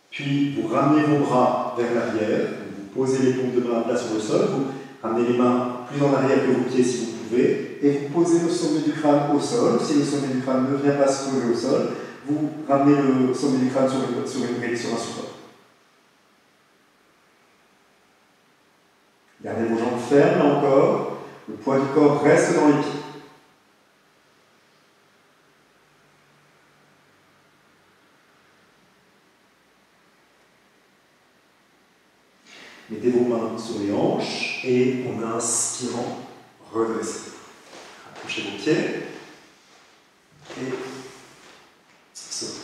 [SPEAKER 2] Puis vous ramenez vos bras vers l'arrière, vous posez les paumes de main à plat sur le sol, vous ramenez les mains plus en arrière que vos pieds si vous pouvez, et vous posez le sommet du crâne au sol. Si le sommet du crâne ne vient pas se poser au sol, vous ramenez le sommet du crâne sur une grille, sur un support. Gardez vos jambes fermes, là encore. Le poids du corps reste dans les pieds. Mettez vos mains sur les hanches et en inspirant, redressez. Approchez vos pieds et sautez.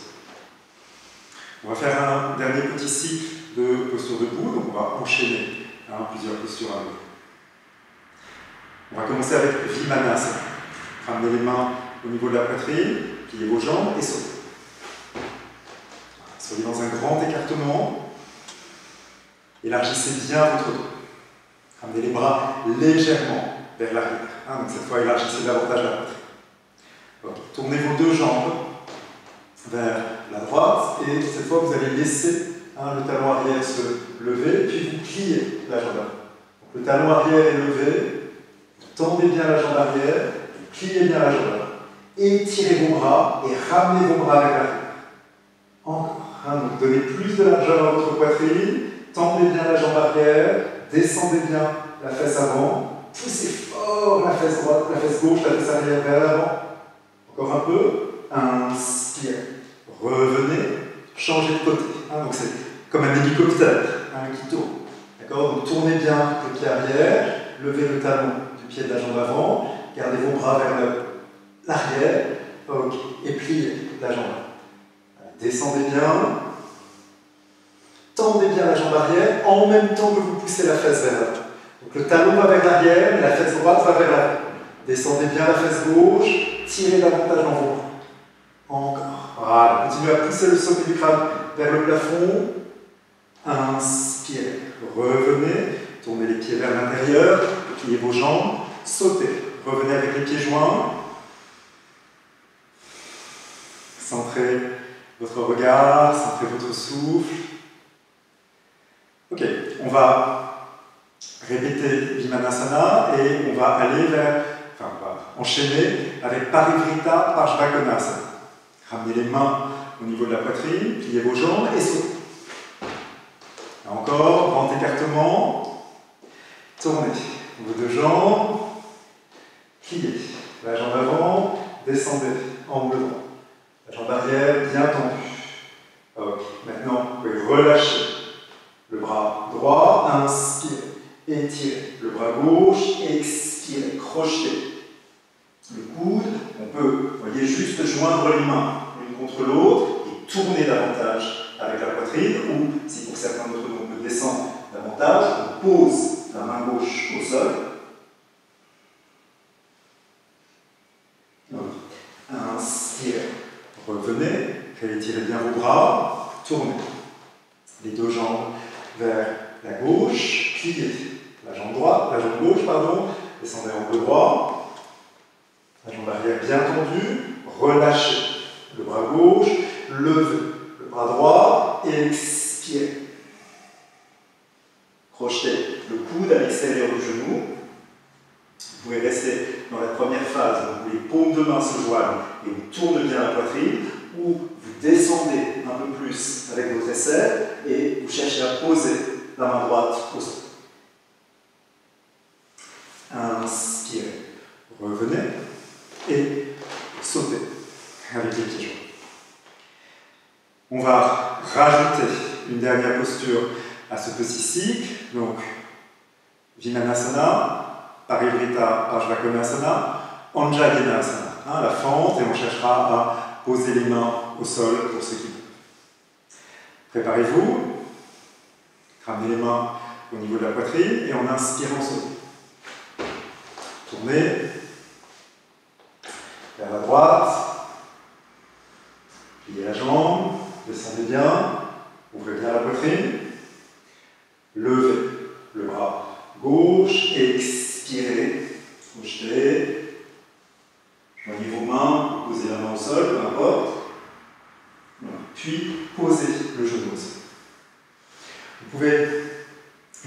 [SPEAKER 2] On va faire un dernier petit cycle de posture debout, donc on va enchaîner plusieurs postures à l'eau. On va commencer avec Vimanasana. Ramenez les mains au niveau de la poitrine, pliez vos jambes et sautez. Soyez dans un grand écartement. Élargissez bien votre dos. Ramenez les bras légèrement vers l'arrière. Donc cette fois, élargissez davantage la poitrine. Okay. Tournez vos deux jambes vers la droite et cette fois, vous allez laisser le talon arrière se lever, puis vous pliez la jambe avant. Donc, le talon arrière est levé, vous tendez bien la jambe arrière, vous pliez bien la jambe avant. Étirez vos bras et ramenez vos bras vers l'arrière. Encore. Donc donnez plus de largeur à votre poitrine, tendez bien la jambe arrière, descendez bien la fesse avant, poussez fort la fesse droite, la fesse gauche, la fesse arrière vers l'avant. Encore un peu. Inspirez. Revenez, changez de côté. Donc c'est comme un hélicoptère qui tourne. D'accord? Donc tournez bien le pied arrière, levez le talon du pied de la jambe avant, gardez vos bras vers l'arrière, et pliez la jambe avant. Descendez bien, tendez bien la jambe arrière en même temps que vous poussez la fesse vers l'avant. Donc le talon va vers l'arrière, mais la fesse droite va vers l'avant. Descendez bien la fesse gauche, tirez davantage dans vos bras. Encore. Voilà, continuez à pousser le sommet du crâne vers le plafond. Inspirez. Revenez, tournez les pieds vers l'intérieur, pliez vos jambes, sautez. Revenez avec les pieds joints. Centrez votre regard, centrez votre souffle. Ok, on va répéter Vimanasana et on va aller vers, on va enchaîner avec Parivrita Parshvakonasana. Ramenez les mains au niveau de la poitrine, pliez vos jambes et sautez. Encore, grand écartement. Tournez vos deux jambes, pliez la jambe avant, descendez en haut. La jambe arrière bien tendue. Ok, maintenant vous pouvez relâcher le bras droit, inspirez, étirez. Le bras gauche, expirez, crochetez. Le coude, on peut, vous voyez, juste joindre les mains l'une contre l'autre et tourner davantage avec la poitrine, ou si pour certains d'entre nous on peut descendre davantage, on pose la main gauche au sol. Inspirez, revenez, réétirez bien vos bras, tournez les deux jambes vers la gauche, pliez la jambe gauche, descendez en le droit, la jambe arrière bien tendue, relâchez le bras gauche, levez le bras bras droit, expirez. Crochetez le coude à l'extérieur du genou. Vous pouvez rester dans la première phase, où les paumes de main se joignent et vous tournez bien la poitrine, ou vous descendez un peu plus avec votre aisselle et vous cherchez à poser la main droite au sol. Inspirez. Revenez et sautez avec les pieds joints. On va rajouter une dernière posture à ce petit cycle, donc Vimanasana, Parivrita Parshvakonasana, Anjayanasana, la fente, et on cherchera à poser les mains au sol pour ceux qui peuvent. Préparez-vous, ramenez les mains au niveau de la poitrine et en inspirant, sautez. Tournez vers la droite, pliez la jambe, descendez bien, ouvrez bien la poitrine, levez le bras gauche, expirez, crochetez, joignez vos mains, posez la main au sol, peu importe, puis posez le genou au sol. Vous pouvez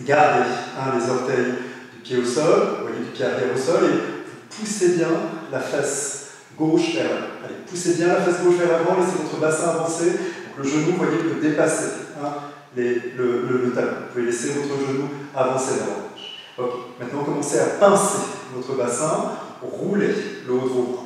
[SPEAKER 2] garder les orteils du pied au sol, vous voyez du pied arrière au sol, et vous poussez bien la face gauche vers l'avant. Allez, poussez bien la face gauche vers l'avant, laissez votre bassin avancer, donc le genou, vous voyez, peut dépasser le talon. Vous pouvez laisser votre genou avancer davantage. Ok, maintenant commencez à pincer votre bassin, roulez le haut de vos bras.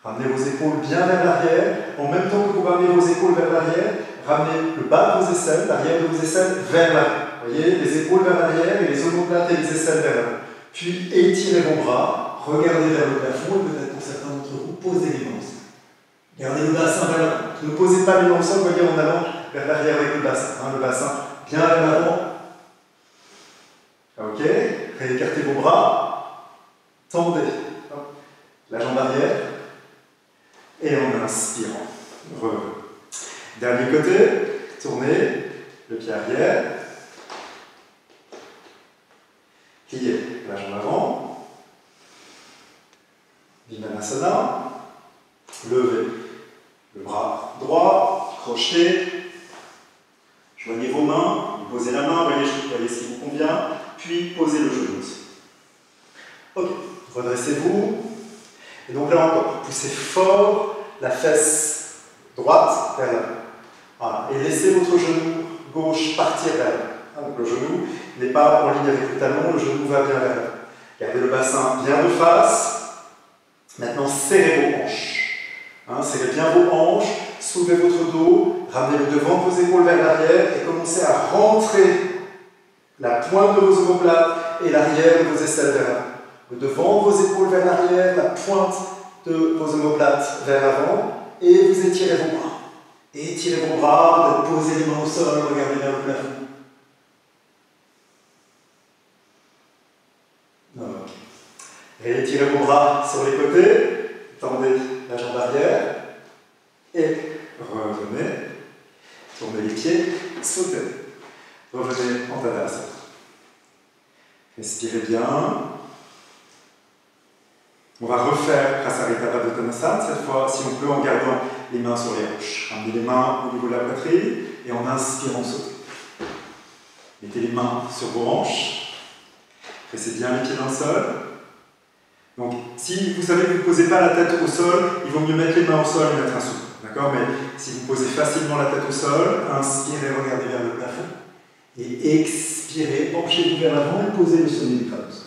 [SPEAKER 2] Ramenez vos épaules bien vers l'arrière. En même temps que vous ramenez vos épaules vers l'arrière, ramenez le bas de vos aisselles, l'arrière de vos aisselles vers l'avant. Vous voyez, les épaules vers l'arrière et les omoplates et les aisselles vers l'avant. Puis étirez vos bras, regardez vers le plafond et peut-être pour certains d'entre vous, posez les mains au sol. Gardez le bassin vers l'avant. Ne posez pas les mains au sol, voyez, en allant vers l'arrière avec le bassin bien vers l'avant. Ok, réécartez vos bras, tendez la jambe arrière et en inspirant, revenez. Dernier côté, tournez le pied arrière, pliez la jambe avant, Vimanasana, levez le bras droit, crochetez, joignez vos mains, posez la main, voyez ce qui vous convient, puis posez le genou aussi. Ok, redressez-vous. Et donc là encore, poussez fort la fesse droite vers l'avant. Voilà, et laissez votre genou gauche partir vers l'avant. Donc le genou n'est pas en ligne avec le talon, le genou va bien vers l'avant. Gardez le bassin bien de face. Maintenant, serrez vos hanches. Serrez bien vos hanches, soulevez votre dos, ramenez le devant de vos épaules vers l'arrière et commencez à rentrer la pointe de vos omoplates et l'arrière de vos aisselles vers l'avant. Le devant de vos épaules vers l'arrière, la pointe de vos omoplates vers l'avant, et vous étirez vos bras. Étirez vos bras, vous posez les mains au sol, regardez vers le plafond. Okay. Réétirez vos bras sur les côtés, tendez la jambe arrière, et revenez, tournez les pieds, sautez. Revenez en Tadasana. Respirez bien. On va refaire Prasarita Padottanasana, cette fois, si on peut, en gardant les mains sur les hanches. Ramenez les mains au niveau de la poitrine et en inspirant, sautez. Mettez les mains sur vos hanches. Pressez bien les pieds dans le sol. Donc, si vous savez que vous ne posez pas la tête au sol, il vaut mieux mettre les mains au sol et mettre un souffle. D'accord? Mais si vous posez facilement la tête au sol, inspirez, regardez vers le plafond. Et expirez, penchez-vous vers l'avant et posez le sommet du crâne au sol.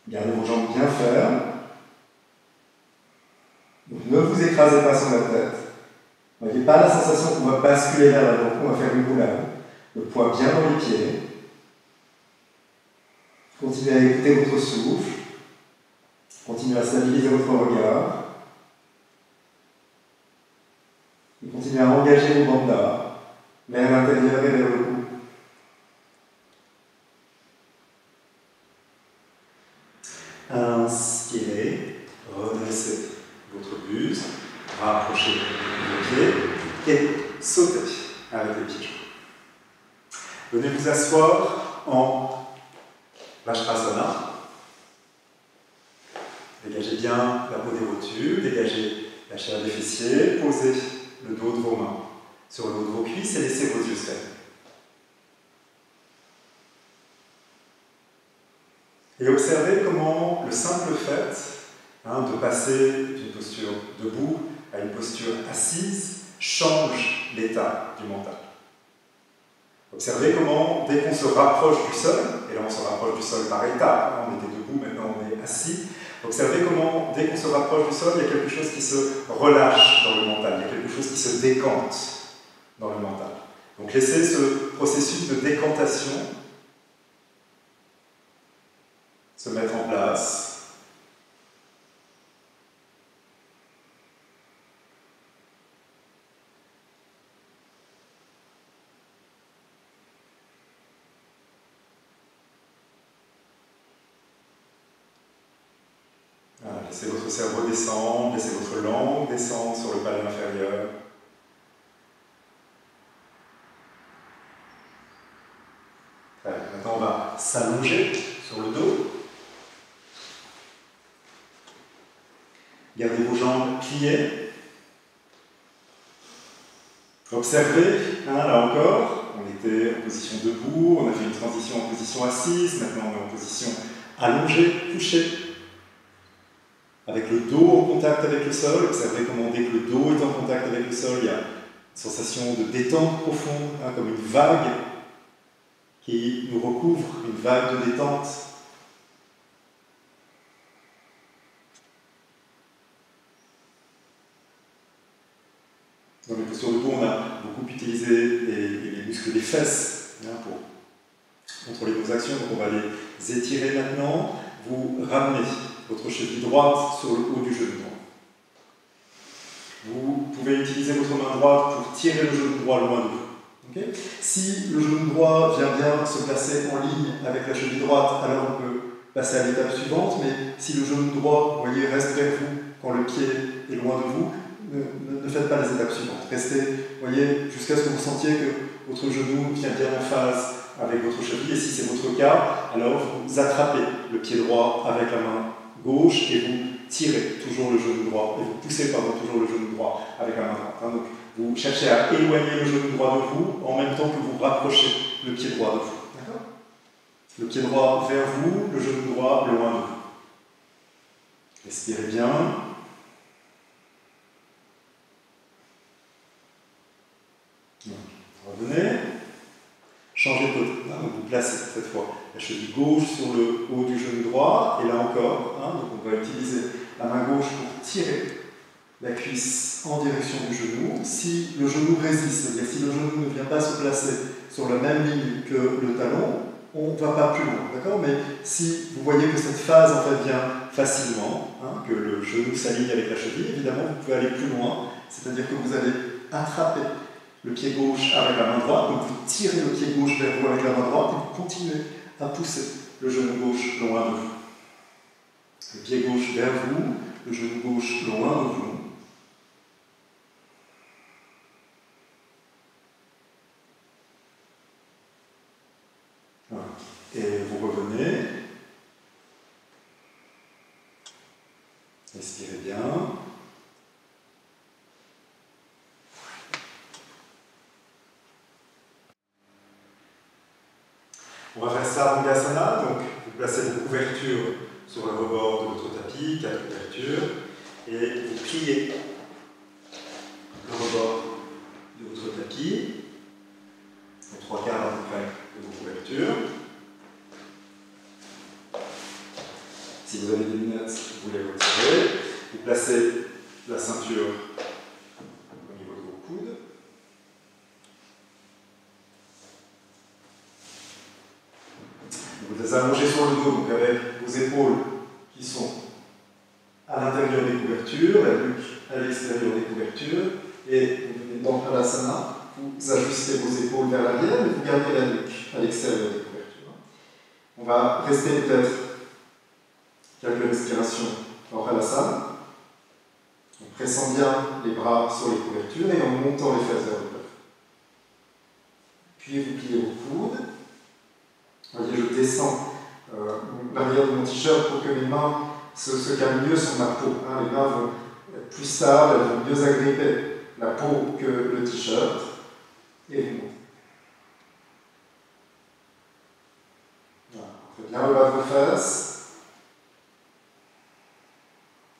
[SPEAKER 2] Gardez vos jambes bien fermes. Donc, ne vous écrasez pas sur la tête. Vous n'avez pas la sensation qu'on va basculer vers l'avant, qu'on va faire une roulade. Le poids bien dans les pieds. Continuez à écouter votre souffle. Continuez à stabiliser votre regard. Et continuez à engager vos bandhas vers l'intérieur et vers le cou. Inspirez, redressez votre buste, rapprochez vos pieds et sautez avec les pieds joints. Venez vous asseoir en Vajrasana.
[SPEAKER 1] Dégagez bien la peau des rotules, dégagez la chair des fessiers, posez le dos de vos mains sur le haut de vos cuisses et laissez vos yeux se fermer. Et observez comment le simple fait de passer d'une posture debout à une posture assise change l'état du mental. Observez comment, dès qu'on se rapproche du sol, et là on se rapproche du sol par étapes, on était debout, maintenant on est assis, observez comment, dès qu'on se rapproche du sol, il y a quelque chose qui se relâche dans le mental, il y a quelque chose qui se décante dans le mental. Donc laissez ce processus de décantation se mettre en place. Voilà, laissez votre cerveau descendre, laissez votre langue descendre sur le palais inférieur. Très bien. Maintenant, on va s'allonger sur le dos. Gardez vos jambes pliées. Observez, là encore, on était en position debout, on a fait une transition en position assise, maintenant on est en position allongée, couchée. Avec le dos en contact avec le sol, observez comment dès que le dos est en contact avec le sol, il y a une sensation de détente profonde, comme une vague qui nous recouvre, une vague de détente. Dans les postures de dos, on a beaucoup utilisé les muscles des fesses pour contrôler nos actions, donc on va les étirer maintenant. Vous ramenez votre cheville droite sur le haut du genou droit. Vous pouvez utiliser votre main droite pour tirer le genou droit loin de vous. Okay? Si le genou droit vient bien se placer en ligne avec la cheville droite, alors on peut passer à l'étape suivante, mais si le genou droit, vous voyez, reste vers vous quand le pied est loin de vous, ne faites pas les étapes suivantes. Restez, voyez, jusqu'à ce que vous sentiez que votre genou vient bien en phase avec votre cheville, et si c'est votre cas, alors vous attrapez le pied droit avec la main gauche et vous tirez toujours le genou droit, et vous poussez toujours le genou droit avec la main droite. Donc vous cherchez à éloigner le genou droit de vous en même temps que vous rapprochez le pied droit de vous. D'accord ? Le pied droit vers vous, le genou droit loin de vous. Respirez bien. Revenez. Changez de côté. Donc vous placez cette fois la cheville gauche sur le haut du genou droit, et là encore, donc on va utiliser la main gauche pour tirer la cuisse en direction du genou. Si le genou résiste, c'est-à-dire si le genou ne vient pas se placer sur la même ligne que le talon, on ne va pas plus loin, d'accord ? Mais si vous voyez que cette phase en fait vient facilement, que le genou s'aligne avec la cheville, évidemment vous pouvez aller plus loin, c'est-à-dire que vous allez attraper le pied gauche avec la main droite, donc vous tirez le pied gauche vers vous avec la main droite et vous continuez à pousser le genou gauche loin de vous. Le pied gauche vers vous, le genou gauche loin de vous. Voilà. Et vous revenez. Respirez bien. On va faire Sarvangasana, donc vous placez vos couvertures sur le rebord de votre tapis, 4 couvertures, et vous pliez le rebord de votre tapis, les 3 quarts à peu près de vos couvertures. Si vous avez des lunettes, vous les retirez. Vous placez la ceinture au niveau de vos coudes. Vous les allongez sur le dos, donc avec vos épaules qui sont à l'intérieur des couvertures, la nuque à l'extérieur des couvertures, et vous venez dans Pralasana, vous ajustez vos épaules vers l'arrière, et vous gardez la nuque à l'extérieur des couvertures. On va rester peut-être quelques respirations en Pralasana, en pressant bien les bras sur les couvertures et en montant les fesses vers le plafond. Puis vous pliez vos coudes. Vous voyez, je descends l'arrière de mon t-shirt pour que mes mains
[SPEAKER 2] se calme mieux sur ma peau. Hein. Les mains vont être plus stables, elles vont mieux agripper la peau que le t-shirt. Et vous montez. Voilà. Faites bien le bas de vos fesses.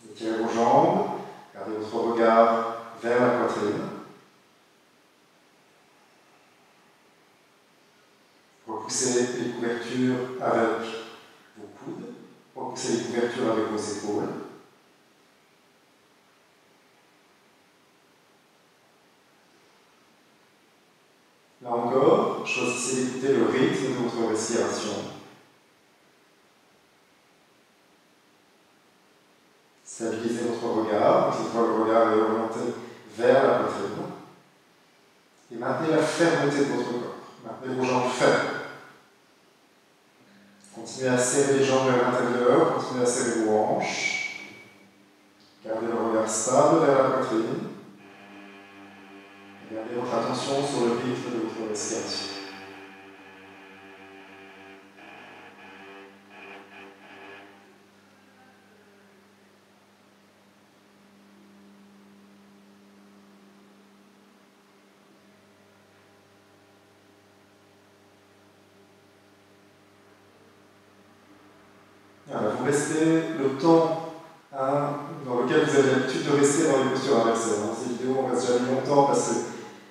[SPEAKER 2] Étirez vos jambes. Gardez votre regard vers la poitrine. Repoussez les couvertures avec vos coudes. Repoussez les couvertures avec vos épaules. Là encore, choisissez d'écouter le rythme de votre respiration. Stabilisez votre regard, cette fois le regard est orienté vers la poitrine. Et maintenez la fermeté de votre corps. Maintenez vos jambes fermes. Continuez à serrer les jambes vers l'intérieur, continuez à serrer vos hanches. Gardez le regard stable vers la poitrine. Et gardez votre attention sur le rythme de votre respiration. Voilà, vous restez le temps dans lequel vous avez l'habitude de rester dans les postures inversées. Dans ces vidéos, on ne reste jamais longtemps parce que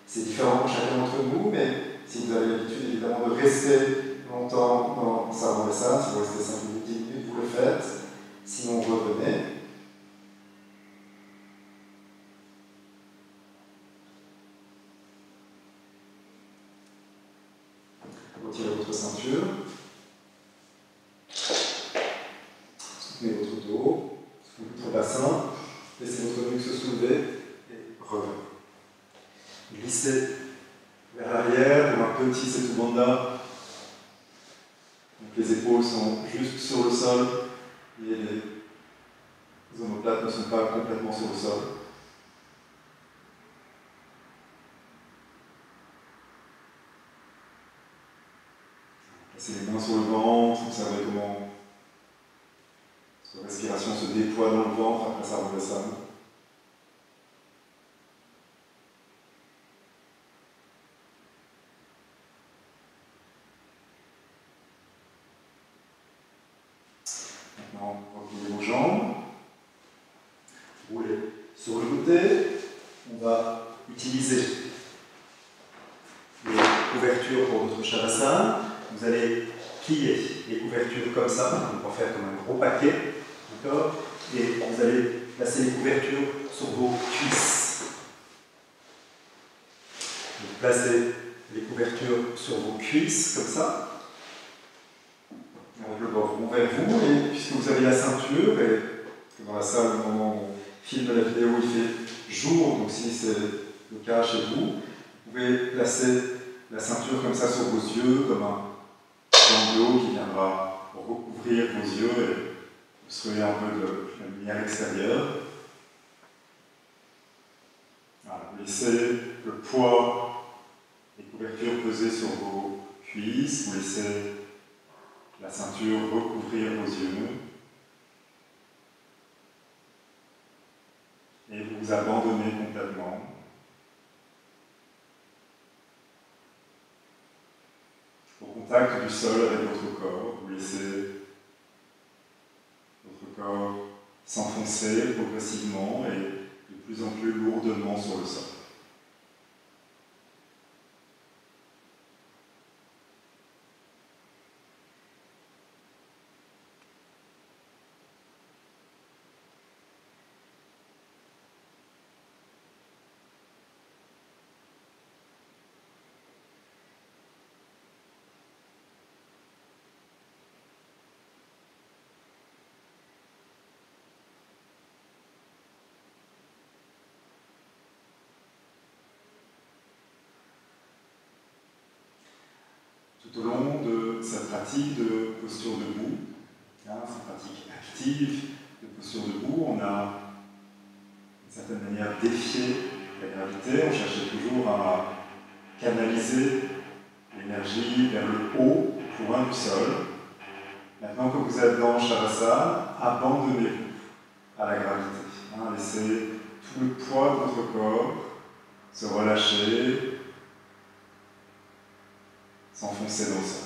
[SPEAKER 2] c'est différent pour chacun d'entre nous, mais si vous avez l'habitude évidemment de rester longtemps dans Savant-Lessin, si vous restez 5 minutes, 10 minutes, vous le faites. Sinon, revenez. Retirez votre ceinture. Soutenez votre dos, soutenez votre bassin, laissez votre nuque se soulever et revenez. Glissez vers l'arrière comme un petit Setu Bandha. Donc les épaules sont juste sur le sol et les omoplates ne sont pas complètement sur le sol. Placez les mains sur le ventre, observez comment votre respiration se déploie dans le ventre après Savant-Lessin. Maintenant, repliez vos jambes. Roulez sur le côté. On va utiliser les couvertures pour notre Shavasana. Vous allez plier les couvertures comme ça, on va faire comme un gros paquet, d'accord? Et vous allez placer les couvertures sur vos cuisses. Vous placez les couvertures sur vos cuisses, comme ça, avec le bord rond vers vous, et puisque vous avez la ceinture, et dans la salle, au moment où on filme la vidéo, il fait jour, donc si c'est le cas chez vous, vous pouvez placer la ceinture comme ça sur vos yeux, comme un bandeau qui viendra recouvrir vos yeux et vous serez un peu de la lumière extérieure. Voilà, vous laissez le poids des couvertures peser sur vos cuisses, vous laissez la ceinture recouvrir vos yeux et vous vous abandonnez complètement. Au contact du sol avec votre corps, vous laissez votre corps s'enfoncer progressivement et de plus en plus lourdement sur le sol. Tout au long de cette pratique de posture debout, cette pratique active de posture debout, on a d'une certaine manière défié la gravité, on cherchait toujours à canaliser l'énergie vers le haut, plus loin du sol. Maintenant que vous êtes dans Shavasana, abandonnez-vous à la gravité. Laissez tout le poids de votre corps se relâcher, s'enfoncer dans le sol.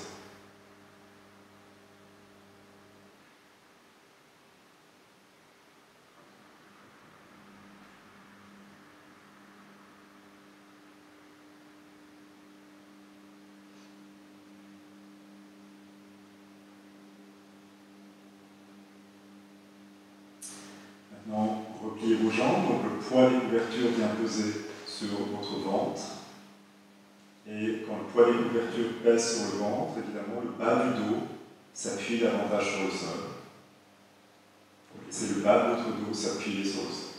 [SPEAKER 2] Maintenant, repliez vos jambes, donc le poids des couvertures vient peser sur votre ventre. Et quand le poids des couvertures pèse sur le ventre, évidemment, le bas du dos s'appuie davantage sur le sol. Donc laissez le bas de votre dos s'appuyer sur le sol.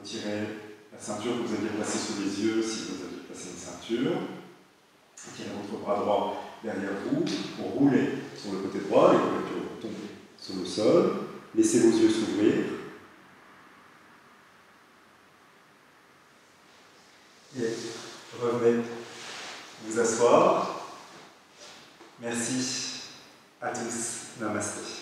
[SPEAKER 2] Retirez la ceinture que vous aviez placée sous les yeux si vous aviez placé une ceinture. Tirez votre bras droit derrière vous pour rouler sur le côté droit, les couvertures vont tomber sur le sol. Laissez vos yeux s'ouvrir. Et revenez vous asseoir. Merci à tous. Namasté.